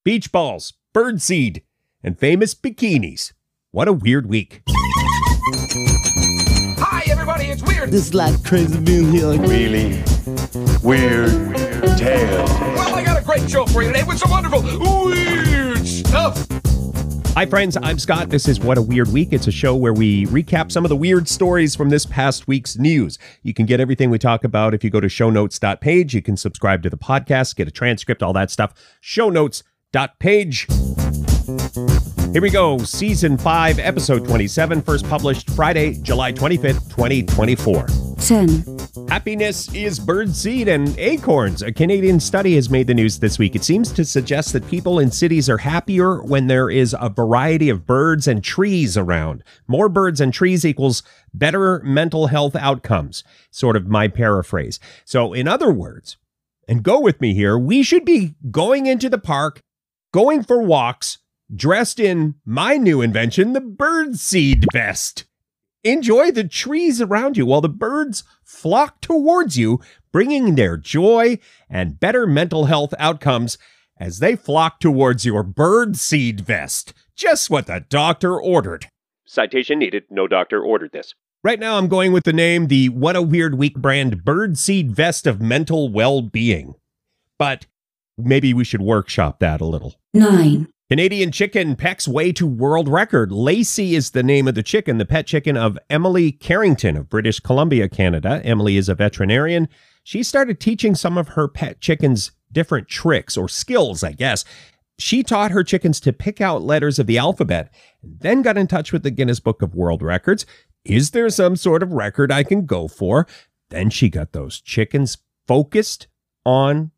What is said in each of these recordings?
beach balls, birdseed, and famous bikinis. What a weird week. Hi, everybody, it's Weird. This is like crazy being here. Really weird tale. Well, I got a great show for you today with some wonderful weird stuff. Hi, friends. I'm Scott. This is What a Weird Week. It's a show where we recap some of the weird stories from this past week's news. You can get everything we talk about if you go to shownotes.page. You can subscribe to the podcast, get a transcript, all that stuff. Shownotes.page. Here we go. Season 5, episode 27, first published Friday, July 25th, 2024. 10. Happiness is birdseed and acorns. A Canadian study has made the news this week. It seems to suggest that people in cities are happier when there is a variety of birds and trees around. More birds and trees equals better mental health outcomes, sort of my paraphrase. So in other words, and go with me here, we should be going into the park, going for walks, dressed in my new invention, the birdseed vest. Enjoy the trees around you while the birds flock towards you, bringing their joy and better mental health outcomes as they flock towards your birdseed vest. Just what the doctor ordered. Citation needed. No doctor ordered this. Right now, I'm going with the name, the What a Weird Week brand birdseed vest of mental well-being. But maybe we should workshop that a little. 9. Canadian chicken Pecks way to world record. Lacey is the name of the chicken, the pet chicken of Emily Carrington of British Columbia, Canada. Emily is a veterinarian. She started teaching some of her pet chickens different tricks or skills, I guess. She taught her chickens to pick out letters of the alphabet and then got in touch with the Guinness Book of World Records. Is there some sort of record I can go for? Then she got those chickens focused on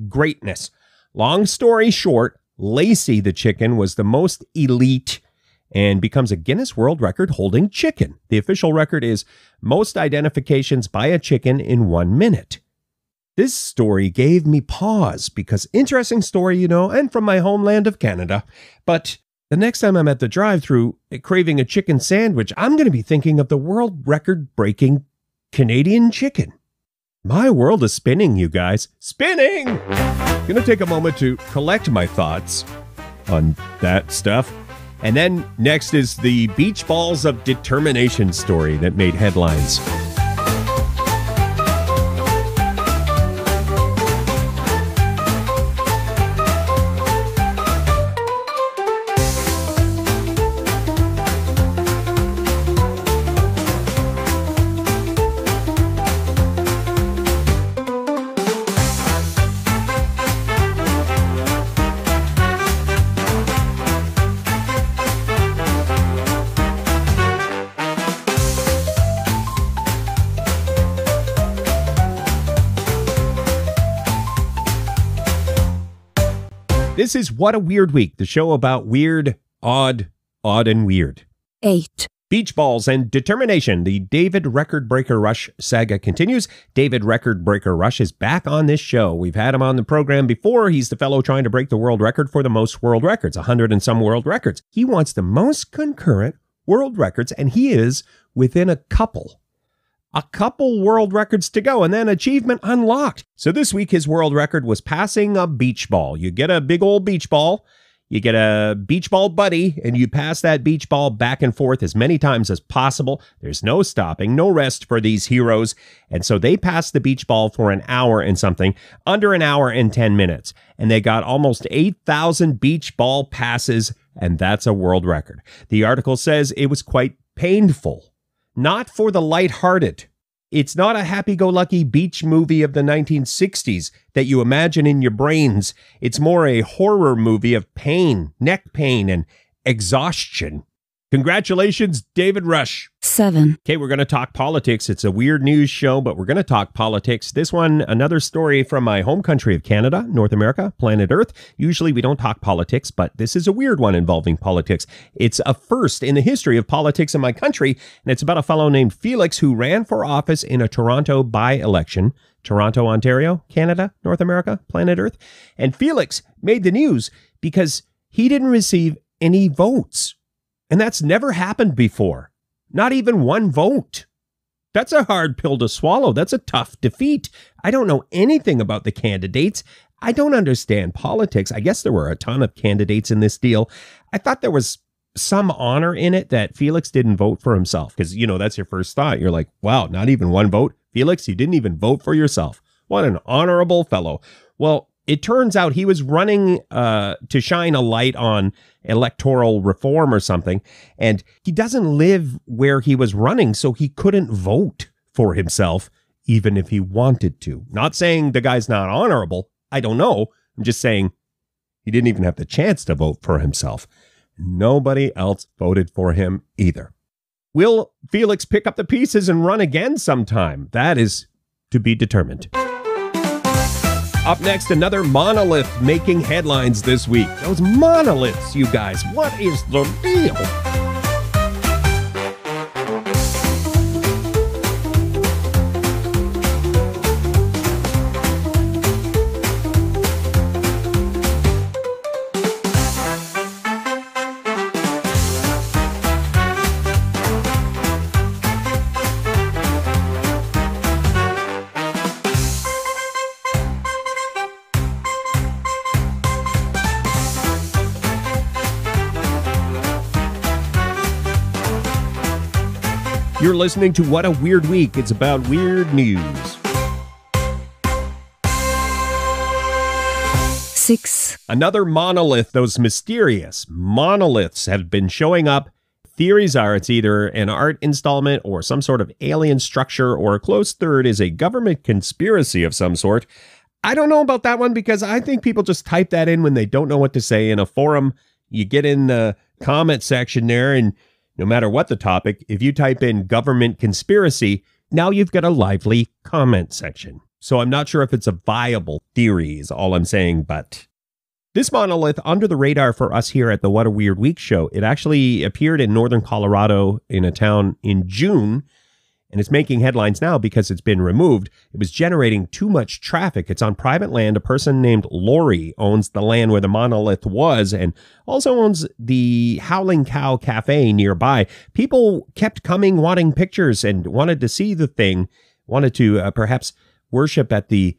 greatness. Long story short, Lacey the chicken was the most elite and becomes a Guinness World Record holding chicken. The official record is most identifications by a chicken in 1 minute. This story gave me pause because interesting story, you know, and from my homeland of Canada. But the next time I'm at the drive-thru craving a chicken sandwich, I'm going to be thinking of the world record breaking Canadian chicken. My world is spinning, you guys. Spinning! I'm going to take a moment to collect my thoughts on that stuff. And then next is the beach balls of determination story that made headlines. This is What a Weird Week, the show about weird, odd and weird. 8. Beach balls and determination. The David Record Breaker Rush saga continues. David Record Breaker Rush is back on this show. We've had him on the program before. He's the fellow trying to break the world record for the most world records, 100 and some world records. He wants the most concurrent world records, and he is within a couple world records to go, and then achievement unlocked. So this week, his world record was passing a beach ball. You get a big old beach ball, you get a beach ball buddy, and you pass that beach ball back and forth as many times as possible. There's no stopping, no rest for these heroes. And so they passed the beach ball for an hour and something, under an hour and 10 minutes. And they got almost 8,000 beach ball passes, and that's a world record. The article says it was quite painful. Not for the lighthearted. It's not a happy-go-lucky beach movie of the 1960s that you imagine in your brains. It's more a horror movie of pain, neck pain, and exhaustion. Congratulations, David Rush. 7. Okay, we're going to talk politics. It's a weird news show, but we're going to talk politics. This one, another story from my home country of Canada, North America, planet Earth. Usually we don't talk politics, but this is a weird one involving politics. It's a first in the history of politics in my country, and it's about a fellow named Felix who ran for office in a Toronto by-election. Toronto, Ontario, Canada, North America, planet Earth. And Felix made the news because he didn't receive any votes. And that's never happened before. Not even one vote. That's a hard pill to swallow. That's a tough defeat. I don't know anything about the candidates. I don't understand politics. I guess there were a ton of candidates in this deal. I thought there was some honor in it that Felix didn't vote for himself because, that's your first thought. You're like, wow, not even one vote. Felix, you didn't even vote for yourself. What an honorable fellow. Well, it turns out he was running to shine a light on electoral reform or something, and he doesn't live where he was running, so he couldn't vote for himself, even if he wanted to. Not saying the guy's not honorable. I don't know. I'm just saying he didn't even have the chance to vote for himself. Nobody else voted for him either. Will Felix pick up the pieces and run again sometime? That is to be determined. Up next, another monolith making headlines this week. Those monoliths, you guys. What is the deal? You're listening to What a Weird Week. It's about weird news. 6. Another monolith. Those mysterious monoliths have been showing up. Theories are it's either an art installment or some sort of alien structure, or a close third is a government conspiracy of some sort. I don't know about that one because I think people just type that in when they don't know what to say in a forum. You get in the comment section there, and no matter what the topic, if you type in government conspiracy, now you've got a lively comment section. So I'm not sure if it's a viable theory is all I'm saying, but this monolith under the radar for us here at the What a Weird Week show. It actually appeared in northern Colorado in a town in June, and it's making headlines now because it's been removed. It was generating too much traffic. It's on private land. A person named Lori owns the land where the monolith was and also owns the Howling Cow Cafe nearby. People kept coming wanting pictures and wanted to see the thing, wanted to perhaps worship at the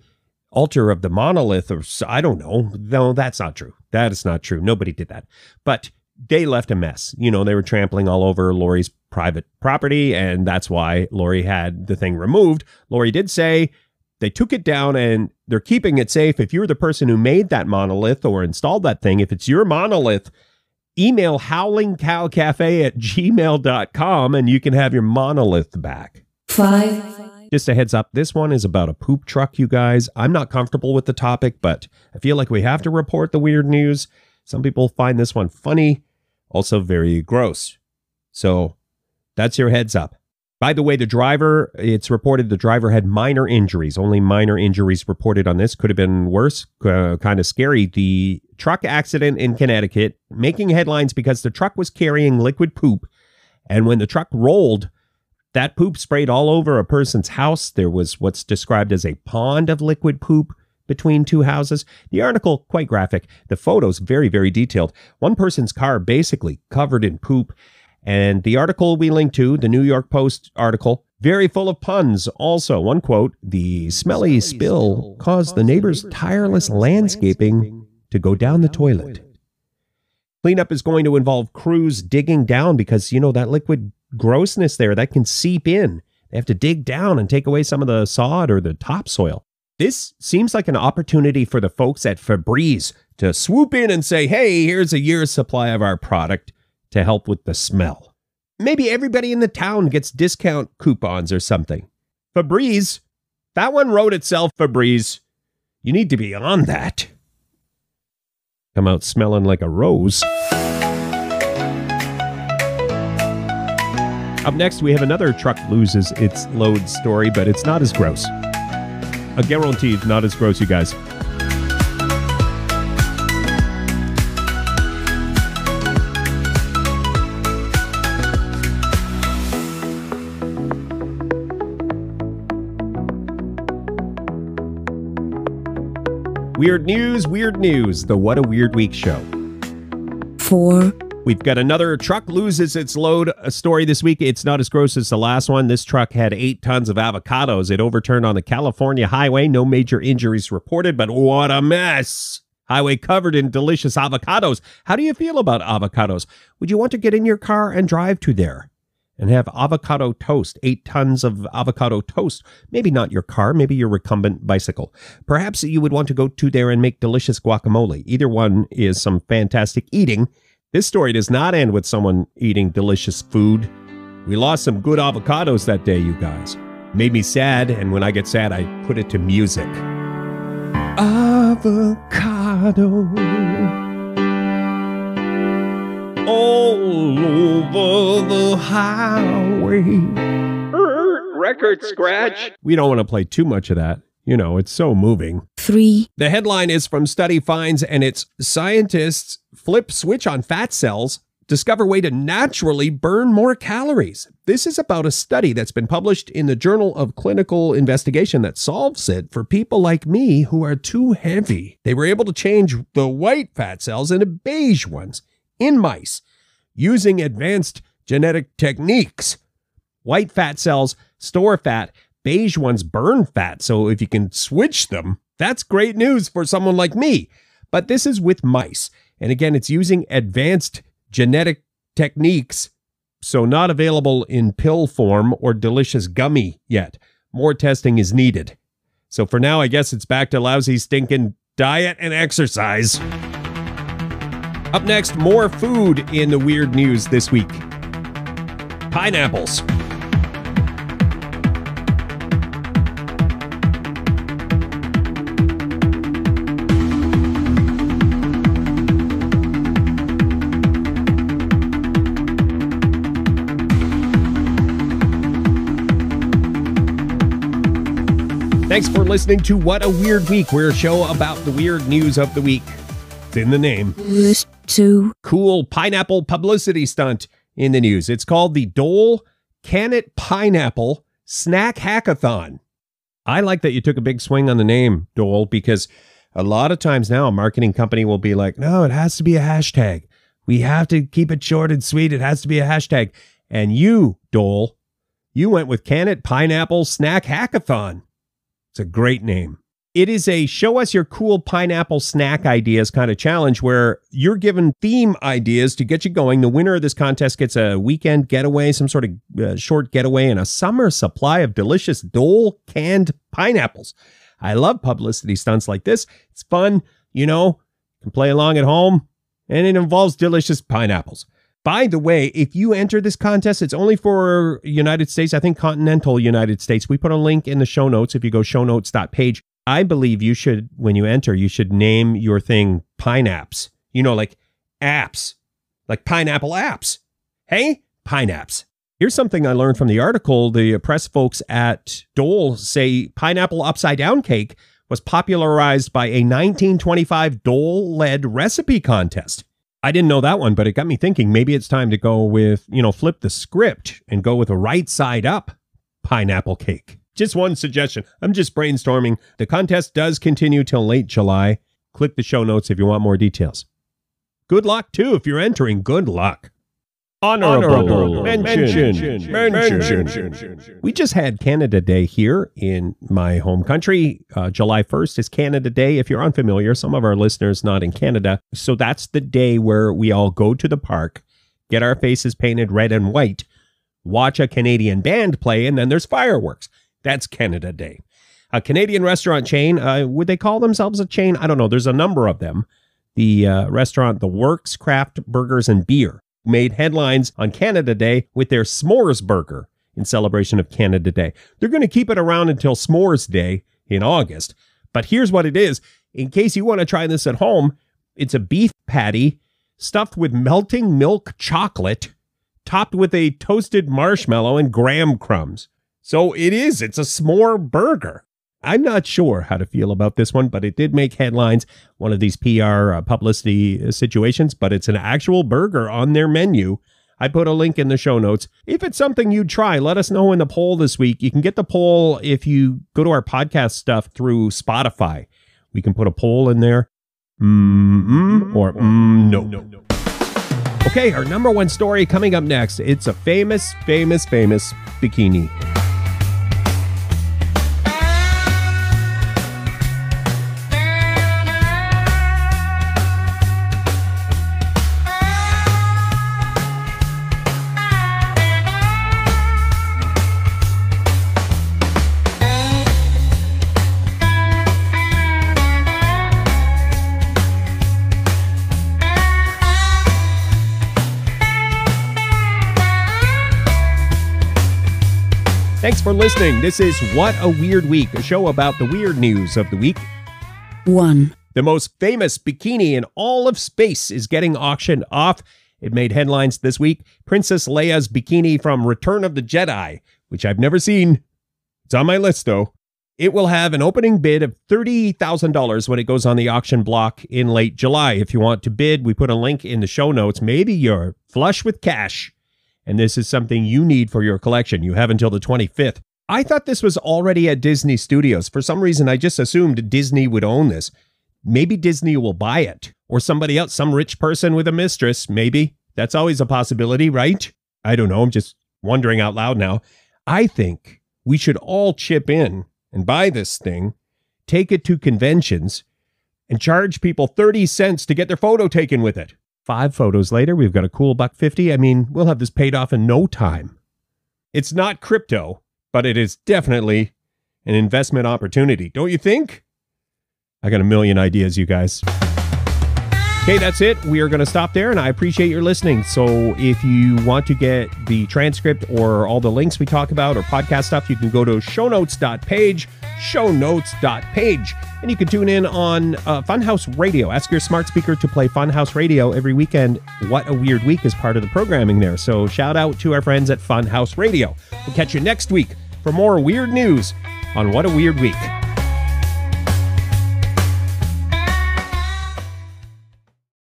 altar of the monolith, or I don't know. No, that's not true. That is not true. Nobody did that. But they left a mess. They were trampling all over Lori's private property, and that's why Lori had the thing removed. Lori did say they took it down and they're keeping it safe. If you're the person who made that monolith or installed that thing, if it's your monolith, email howlingcowcafe@gmail.com and you can have your monolith back. 5. Just a heads up, this one is about a poop truck, you guys. I'm not comfortable with the topic, but I feel like we have to report the weird news. Some people find this one funny, also very gross. So that's your heads up. By the way, the driver, it's reported the driver had minor injuries. Only minor injuries reported on this. Could have been worse. Kind of scary. The truck accident in Connecticut, making headlines because the truck was carrying liquid poop. And when the truck rolled, that poop sprayed all over a person's house. There was what's described as a pond of liquid poop between two houses. The article, quite graphic. The photos, very, very detailed. One person's car basically covered in poop. And the article we linked to, the New York Post article, very full of puns. Also, one quote, the smelly spill caused the neighbor's tireless landscaping to go down the toilet. Cleanup is going to involve crews digging down because, that liquid grossness there, that can seep in. They have to dig down and take away some of the sod or the topsoil. This seems like an opportunity for the folks at Febreze to swoop in and say, hey, here's a year's supply of our product to help with the smell. Maybe everybody in the town gets discount coupons or something. Febreze, that one wrote itself, Febreze. You need to be on that. Come out smelling like a rose. Up next, we have another truck loses its load story, but it's not as gross. I guarantee it's not as gross, you guys. Weird news, the What a Weird Week show. 4. We've got another truck loses its load a story this week. It's not as gross as the last one. This truck had 8 tons of avocados. It overturned on the California highway. No major injuries reported, but what a mess. Highway covered in delicious avocados. How do you feel about avocados? Would you want to get in your car and drive to there and have avocado toast, 8 tons of avocado toast? Maybe not your car, maybe your recumbent bicycle. Perhaps you would want to go to there and make delicious guacamole. Either one is some fantastic eating. This story does not end with someone eating delicious food. We lost some good avocados that day, you guys. Made me sad, and when I get sad, I put it to music. Avocado all over the highway. Record scratch. We don't want to play too much of that. You know, it's so moving. 3. The headline is from Study Finds, and it's scientists flip switch on fat cells, discover way to naturally burn more calories. This is about a study that's been published in the Journal of Clinical Investigation that solves it for people like me who are too heavy. They were able to change the white fat cells into beige ones in mice using advanced genetic techniques. White fat cells store fat. Beige ones burn fat, so if you can switch them, that's great news for someone like me. But this is with mice. And again, it's using advanced genetic techniques, so not available in pill form or delicious gummy yet. More testing is needed. So for now, I guess it's back to lousy, stinking diet and exercise. Up next, more food in the weird news this week. Pineapples. Thanks for listening to What a Weird Week. We're a show about the weird news of the week. It's in the name. 2. Cool pineapple publicity stunt in the news. It's called the Dole Can It Pineapple Snack Hackathon. I like that you took a big swing on the name, Dole, because a lot of times now a marketing company will be like, no, it has to be a hashtag. We have to keep it short and sweet. It has to be a hashtag. And you, Dole, you went with Can It Pineapple Snack Hackathon. It's a great name. It is a show us your cool pineapple snack ideas kind of challenge where you're given theme ideas to get you going. The winner of this contest gets a weekend getaway, some sort of short getaway, and a summer supply of delicious Dole canned pineapples. I love publicity stunts like this. It's fun, you know, you can play along at home, and it involves delicious pineapples. By the way, if you enter this contest, it's only for United States, I think continental United States. We put a link in the show notes if you go shownotes.page. I believe you should, when you enter, you should name your thing Pineapps. You know, like apps, like pineapple apps. Hey, Pineapps. Here's something I learned from the article. The press folks at Dole say pineapple upside down cake was popularized by a 1925 Dole-led recipe contest. I didn't know that one, but it got me thinking maybe it's time to go with, you know, flip the script and go with a right side up pineapple cake. Just one suggestion. I'm just brainstorming. The contest does continue till late July. Click the show notes if you want more details. Good luck, too, if you're entering. Good luck. Honorable mention. We just had Canada Day here in my home country. July 1st is Canada Day. If you're unfamiliar, some of our listeners not in Canada. So that's the day where we all go to the park, get our faces painted red and white, watch a Canadian band play, and then there's fireworks. That's Canada Day. A Canadian restaurant chain, would they call themselves a chain? I don't know. There's a number of them. The restaurant, The Works, Craft Burgers and Beer, made headlines on Canada Day with their s'mores burger in celebration of Canada Day. They're going to keep it around until S'mores Day in August. But here's what it is. In case you want to try this at home, it's a beef patty stuffed with melting milk chocolate, topped with a toasted marshmallow and graham crumbs. So it's a s'more burger. I'm not sure how to feel about this one, but it did make headlines, one of these PR publicity situations, but it's an actual burger on their menu. I put a link in the show notes. If it's something you'd try, let us know in the poll this week. You can get the poll if you go to our podcast stuff through Spotify. We can put a poll in there. Or no. Okay, our number one story coming up next. It's a famous bikini. Thanks for listening. This is What a Weird Week, a show about the weird news of the week. 1. The most famous bikini in all of space is getting auctioned off. It made headlines this week. Princess Leia's bikini from Return of the Jedi, which I've never seen. It's on my list, though. It will have an opening bid of $30,000 when it goes on the auction block in late July. If you want to bid, we put a link in the show notes. Maybe you're flush with cash, and this is something you need for your collection. You have until the 25th. I thought this was already at Disney Studios. For some reason, I just assumed Disney would own this. Maybe Disney will buy it, or somebody else, some rich person with a mistress, maybe. That's always a possibility, right? I don't know. I'm just wondering out loud now. I think we should all chip in and buy this thing, take it to conventions, and charge people 30 cents to get their photo taken with it. 5 photos later, we've got a cool $150. I mean, we'll have this paid off in no time. It's not crypto, but it is definitely an investment opportunity. Don't you think? I got a million ideas, you guys. Okay, that's it. We are going to stop there, and I appreciate your listening. So if you want to get the transcript or all the links we talk about or podcast stuff, you can go to shownotes.page, and you can tune in on Funhouse Radio. Ask your smart speaker to play Funhouse Radio every weekend. What a Weird Week is part of the programming there. So shout out to our friends at Funhouse Radio. We'll catch you next week for more weird news on What a Weird Week.